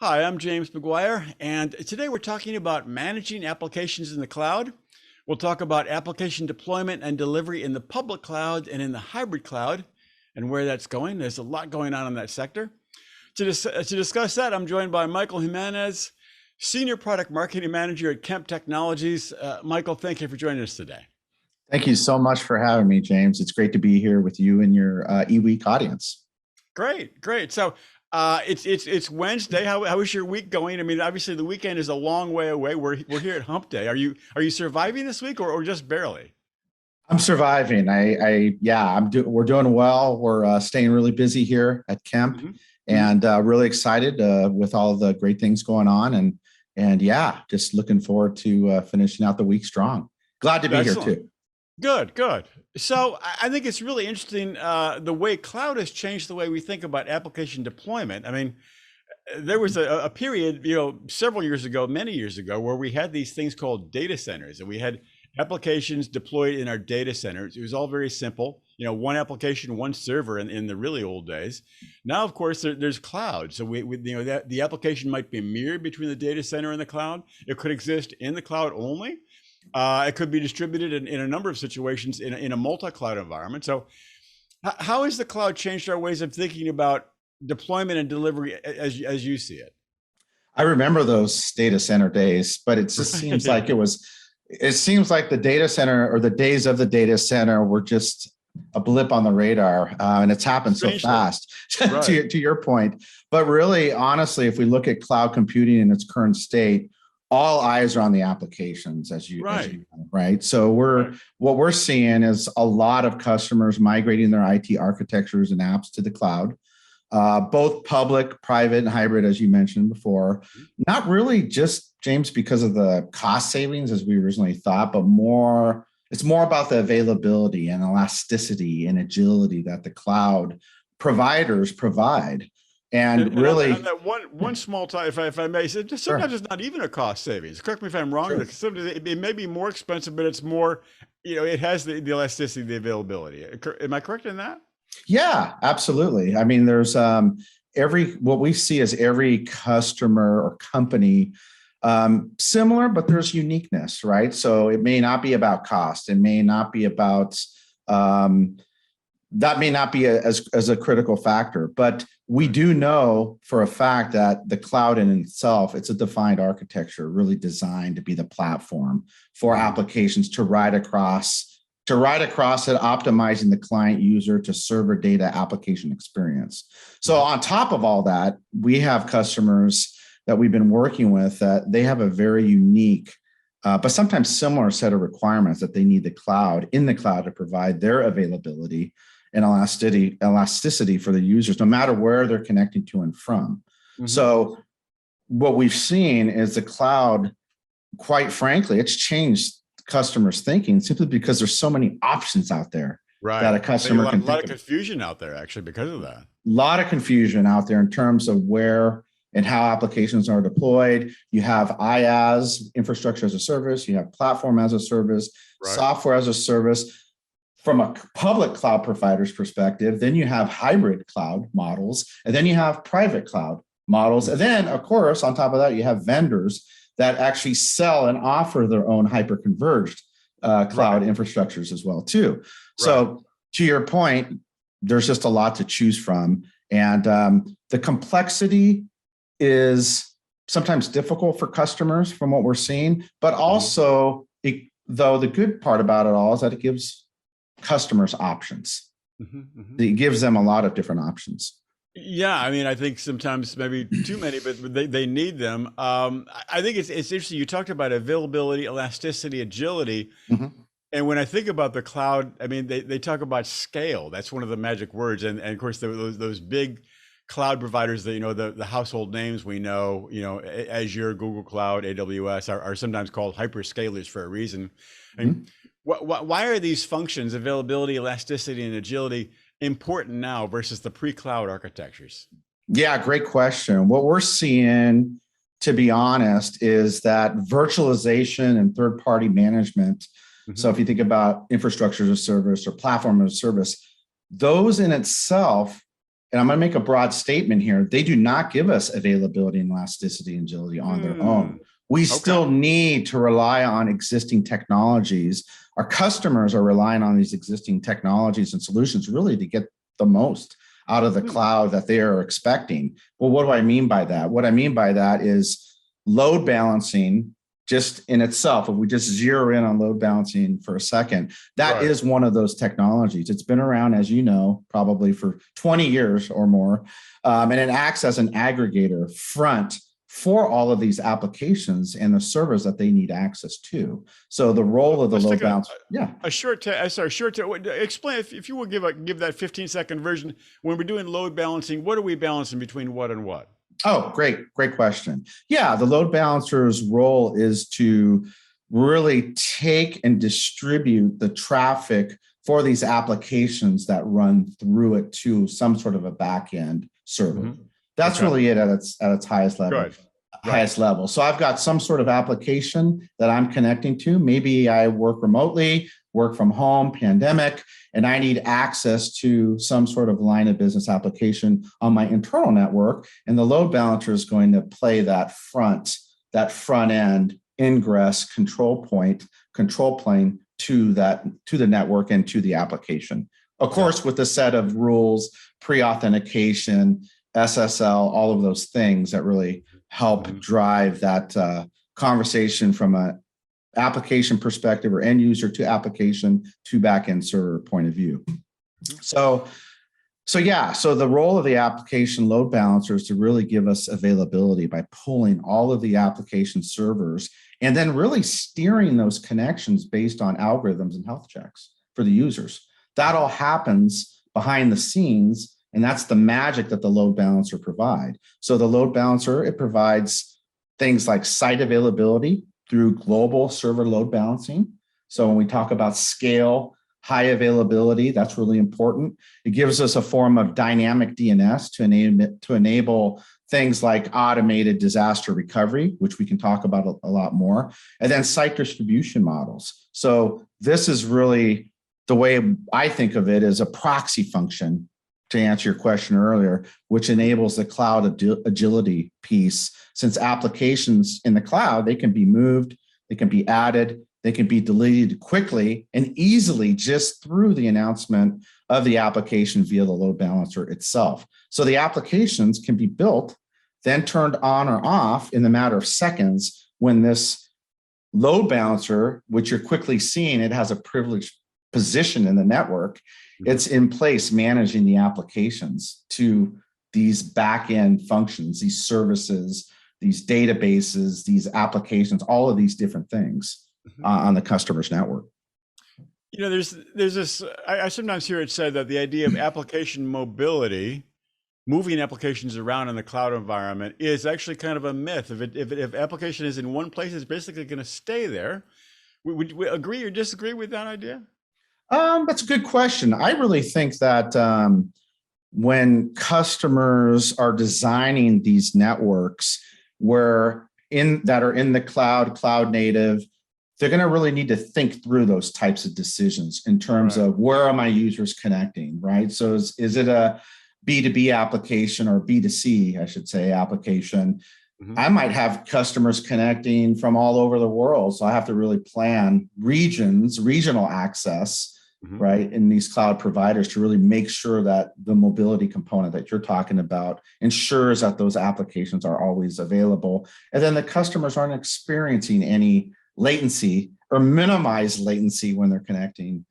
Hi, I'm James McGuire, and today we're talking about managing applications in the cloud. We'll talk about application deployment and delivery in the public cloud and in the hybrid cloud and where that's going. There's a lot going on in that sector. To discuss that, I'm joined by Michael Jimenez, Senior Product Marketing Manager at Kemp Technologies. Michael, thank you for joining us today. Thank you so much for having me, James. It's great to be here with you and your eWEEK audience. Great. So it's Wednesday. How is your week going? I mean, obviously the weekend is a long way away. We're here at Hump Day. Are you surviving this week or just barely? I'm surviving. We're doing well. We're staying really busy here at Kemp, and really excited with all the great things going on, and yeah, just looking forward to finishing out the week strong. Glad to be here too. Good. So I think it's really interesting the way cloud has changed the way we think about application deployment. I mean, there was a period, several years ago, many years ago, where we had these things called data centers, and we had applications deployed in our data centers. It was all very simple, one application, one server in the really old days. Now, of course, there's cloud. So that the application might be mirrored between the data center and the cloud. It could exist in the cloud only. It could be distributed in a number of situations in a multi-cloud environment. So how has the cloud changed our ways of thinking about deployment and delivery as you see it? I remember those data center days, but it just seems like it seems like the data center or the days of the data center were just a blip on the radar, and it's happened so fast to your point. But really, honestly, if we look at cloud computing in its current state, all eyes are on the applications as you right. So what we're seeing is a lot of customers migrating their IT architectures and apps to the cloud, both public, private, and hybrid, as you mentioned before. Not really just, James, because of the cost savings as we originally thought, but it's more about the availability and elasticity and agility that the cloud providers provide. And really, on that one small time, if I may, sometimes it's not even a cost savings. Correct me if I'm wrong. It may be more expensive, but it's more, it has the elasticity, the availability. Am I correct in that? Yeah, absolutely. I mean, there's what we see is every customer or company similar, but there's uniqueness, right? So it may not be about cost. It may not be about that may not be as a critical factor, but we do know for a fact that the cloud in itself, it's a defined architecture, really designed to be the platform for applications to ride across it, optimizing the client user to server data application experience. So on top of all that, we have customers that we've been working with that they have a very unique, but sometimes similar set of requirements that they need in the cloud to provide their availability and elasticity for the users, no matter where they're connecting to and from. So what we've seen is the cloud, quite frankly, it's changed customers' thinking simply because there's so many options out there that a customer can think of. A lot of confusion out there, actually, because of that. A lot of confusion out there in terms of where and how applications are deployed. You have IaaS, infrastructure as a service. You have platform as a service, software as a service. From a public cloud provider's perspective, then you have hybrid cloud models, and then you have private cloud models. And then, of course, on top of that, you have vendors that actually sell and offer their own hyper-converged cloud infrastructures as well, too. So to your point, there's just a lot to choose from. And the complexity is sometimes difficult for customers from what we're seeing, but also, though the good part about it all is that it gives customers options. It gives them a lot of different options. Yeah, I mean, I think sometimes maybe too many, but they need them. I think it's interesting. You talked about availability, elasticity, agility. And when I think about the cloud, I mean, they talk about scale. That's one of the magic words. And of course, those big cloud providers that, the household names we know, Azure, Google Cloud, AWS are sometimes called hyperscalers for a reason. And why are these functions, availability, elasticity, and agility, important now versus the pre-cloud architectures? Yeah, great question. What we're seeing, to be honest, is that virtualization and third-party management. So if you think about infrastructure as a service or platform as a service, those in itself and I'm going to make a broad statement here, they do not give us availability and elasticity and agility on their own. We still need to rely on existing technologies. Our customers are relying on these existing technologies and solutions really to get the most out of the cloud that they are expecting. Well, what do I mean by that? What I mean by that is load balancing just in itself. If we just zero in on load balancing for a second, that is one of those technologies. It's been around, as you know, probably for 20 years or more. And it acts as an aggregator front for all of these applications and the servers that they need access to. So the role of the load balancer, explain if you will give that 15-second version. When we're doing load balancing, what are we balancing between what and what? Oh, great question. Yeah, the load balancer's role is to really take and distribute the traffic for these applications that run through it to some sort of a back-end server. That's really it at its highest level. Highest level. So I've got some sort of application that I'm connecting to. Maybe I work remotely, work from home, pandemic, and I need access to some sort of line of business application on my internal network. And the load balancer is going to play that front end ingress control plane to the network and to the application. Of course, with a set of rules, pre-authentication, SSL, all of those things that really help drive that conversation from an application perspective or end user to application to back-end server point of view. So the role of the application load balancer is to really give us availability by pulling all of the application servers and then really steering those connections based on algorithms and health checks for the users. That all happens behind the scenes. And that's the magic that the load balancer provide. So the load balancer, it provides things like site availability through global server load balancing. So when we talk about scale, high availability, that's really important. It gives us a form of dynamic DNS to enable things like automated disaster recovery, which we can talk about a lot more, and then site distribution models. So this is really the way I think of it as a proxy function, to answer your question earlier, which enables the cloud agility piece. Since applications in the cloud, they can be moved, they can be added, they can be deleted quickly and easily just through the announcement of the application via the load balancer itself. So the applications can be built, then turned on or off in the matter of seconds when this load balancer, which you're quickly seeing, it has a privileged position in the network. It's in place managing the applications to these back-end functions, these services, these databases, these applications, all of these different things on the customer's network. You know, there's this, I sometimes hear it said that the idea of application mobility, moving applications around in the cloud environment, is actually kind of a myth. If application is in one place, it's basically going to stay there. Would we agree or disagree with that idea? That's a good question. I really think that when customers are designing these networks that are in the cloud native, they're going to really need to think through those types of decisions in terms of where are my users connecting, right? So is it a B2B application or B2C, I should say, application? I might have customers connecting from all over the world. So I have to really plan regional access, right, in these cloud providers to really make sure that the mobility component that you're talking about ensures that those applications are always available. And then the customers aren't experiencing any latency or minimize latency when they're connecting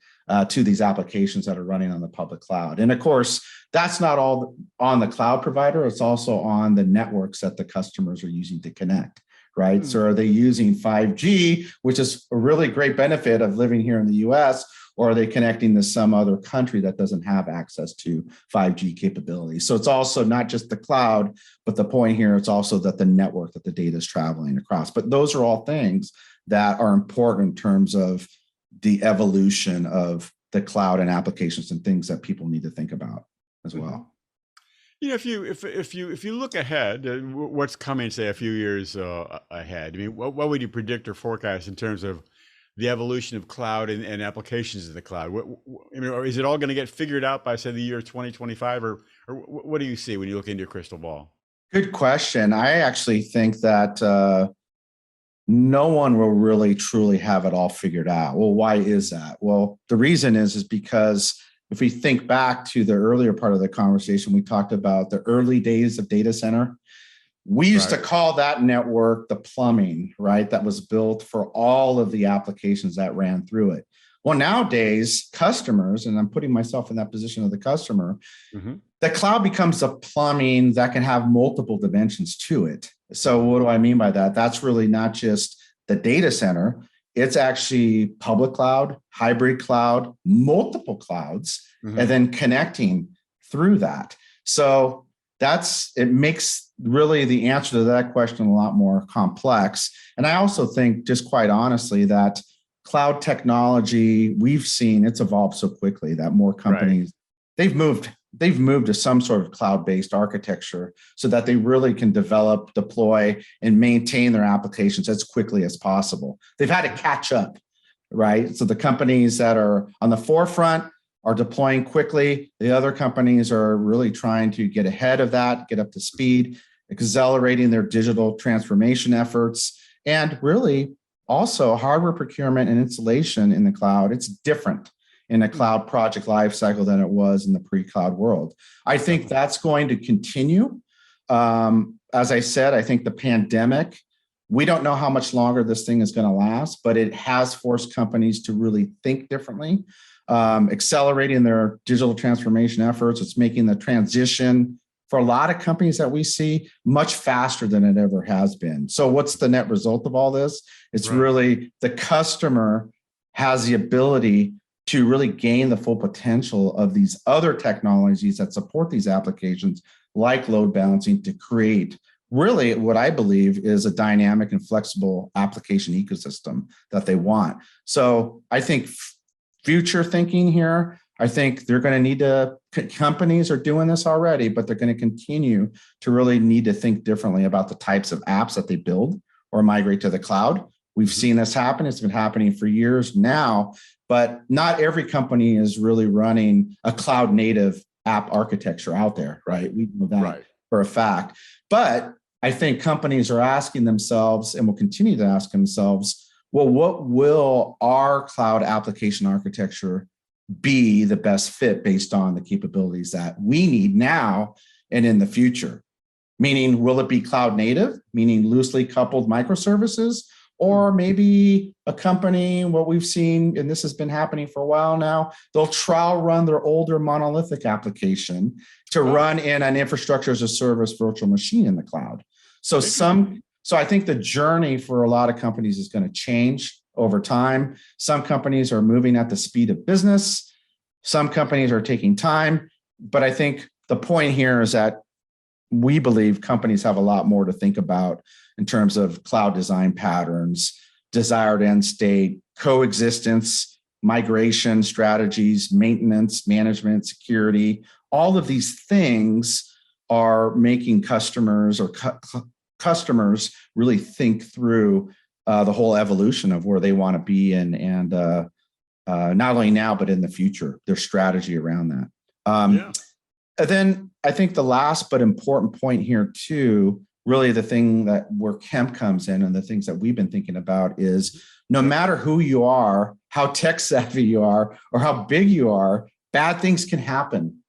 to these applications that are running on the public cloud. And of course, that's not all on the cloud provider. It's also on the networks that the customers are using to connect, right? So are they using 5G, which is a really great benefit of living here in the US, or are they connecting to some other country that doesn't have access to 5G capabilities? So it's also not just the cloud, but the point here, it's also that the network that the data is traveling across. But those are all things that are important in terms of the evolution of the cloud and applications and things that people need to think about as well. You know, if you look ahead, what's coming, say a few years ahead, I mean, what would you predict or forecast in terms of the evolution of cloud and applications in the cloud? I mean, or is it all going to get figured out by, say, the year 2025, or what do you see when you look into your crystal ball? Good question. I actually think that no one will really truly have it all figured out. Well, why is that? Well, the reason is because if we think back to the earlier part of the conversation, we talked about the early days of data center. We used to call that network the plumbing, right? That was built for all of the applications that ran through it. Well, nowadays, customers, and I'm putting myself in that position of the customer, the cloud becomes a plumbing that can have multiple dimensions to it. So what do I mean by that? That's really not just the data center. It's actually public cloud, hybrid cloud, multiple clouds, and then connecting through that. So it makes really the answer to that question a lot more complex. And I also think, just quite honestly, that cloud technology, we've seen it's evolved so quickly that more companies, they've moved to some sort of cloud-based architecture so that they really can develop, deploy, and maintain their applications as quickly as possible. They've had to catch up, right? So the companies that are on the forefront are deploying quickly. The other companies are really trying to get ahead of that, get up to speed, accelerating their digital transformation efforts, and really also hardware procurement and installation in the cloud. It's different in a cloud project lifecycle than it was in the pre-cloud world. I think that's going to continue. As I said, I think the pandemic, we don't know how much longer this thing is going to last, but it has forced companies to really think differently, accelerating their digital transformation efforts. It's making the transition for a lot of companies that we see much faster than it ever has been. So what's the net result of all this? It's really the customer has the ability to really gain the full potential of these other technologies that support these applications, like load balancing, to create really what I believe is a dynamic and flexible application ecosystem that they want. So I think future thinking here, I think they're going to need to, companies are doing this already, but they're going to continue to really need to think differently about the types of apps that they build or migrate to the cloud. We've seen this happen. It's been happening for years now, but not every company is really running a cloud native app architecture out there, right? We know that for a fact. But I think companies are asking themselves and will continue to ask themselves, well, what will our cloud application architecture be the best fit based on the capabilities that we need now and in the future? Meaning, will it be cloud native, meaning loosely coupled microservices? Or maybe a company, what we've seen, and this has been happening for a while now, they'll trial run their older monolithic application to run in an infrastructure as a service virtual machine in the cloud. So I think the journey for a lot of companies is going to change over time. Some companies are moving at the speed of business. Some companies are taking time. But I think the point here is that we believe companies have a lot more to think about in terms of cloud design patterns, desired end state, coexistence, migration strategies, maintenance, management, security. All of these things are making customers really think through the whole evolution of where they want to be and not only now, but in the future, their strategy around that. And then I think the last but important point here too, really the thing that where Kemp comes in and the things that we've been thinking about is no matter who you are, how tech savvy you are, or how big you are, bad things can happen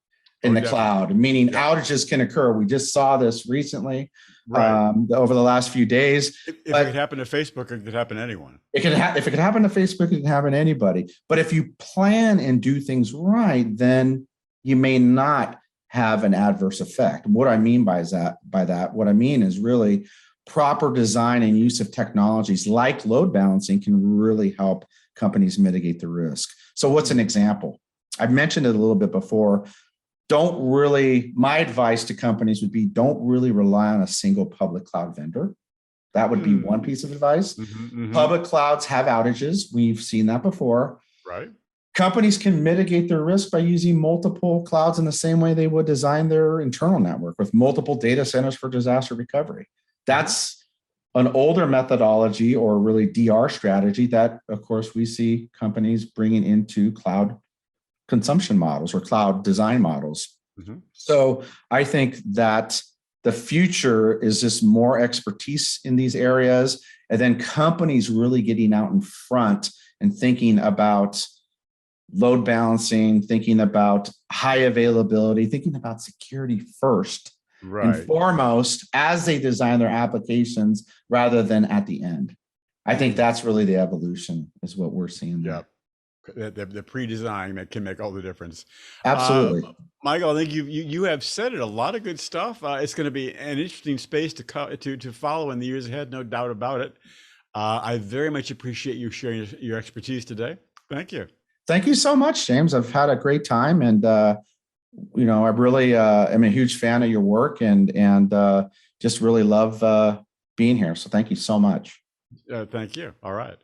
in the cloud, meaning outages can occur. We just saw this recently over the last few days. If it could happen to Facebook, it could happen to anyone. If it could happen to Facebook, it can happen to anybody. But if you plan and do things right, then you may not have an adverse effect. What I mean by that, what I mean is really proper design and use of technologies like load balancing can really help companies mitigate the risk. So what's an example? I've mentioned it a little bit before. My advice to companies would be don't really rely on a single public cloud vendor. That would be one piece of advice. Public clouds have outages. We've seen that before. Companies can mitigate their risk by using multiple clouds in the same way they would design their internal network with multiple data centers for disaster recovery. That's an older methodology or really DR strategy that, of course, we see companies bringing into cloud consumption models or cloud design models. Mm-hmm. So I think that the future is just more expertise in these areas, and then companies really getting out in front and thinking about load balancing, thinking about high availability, thinking about security first and foremost as they design their applications rather than at the end. I think that's really the evolution is what we're seeing there. The pre-design that can make all the difference. Absolutely. Michael, I think you have said it, a lot of good stuff. It's going to be an interesting space to follow in the years ahead, no doubt about it. I very much appreciate you sharing your expertise today. Thank you. Thank you so much, James. I've had a great time, and I really am a huge fan of your work, and just really love being here. So thank you so much. Thank you. All right.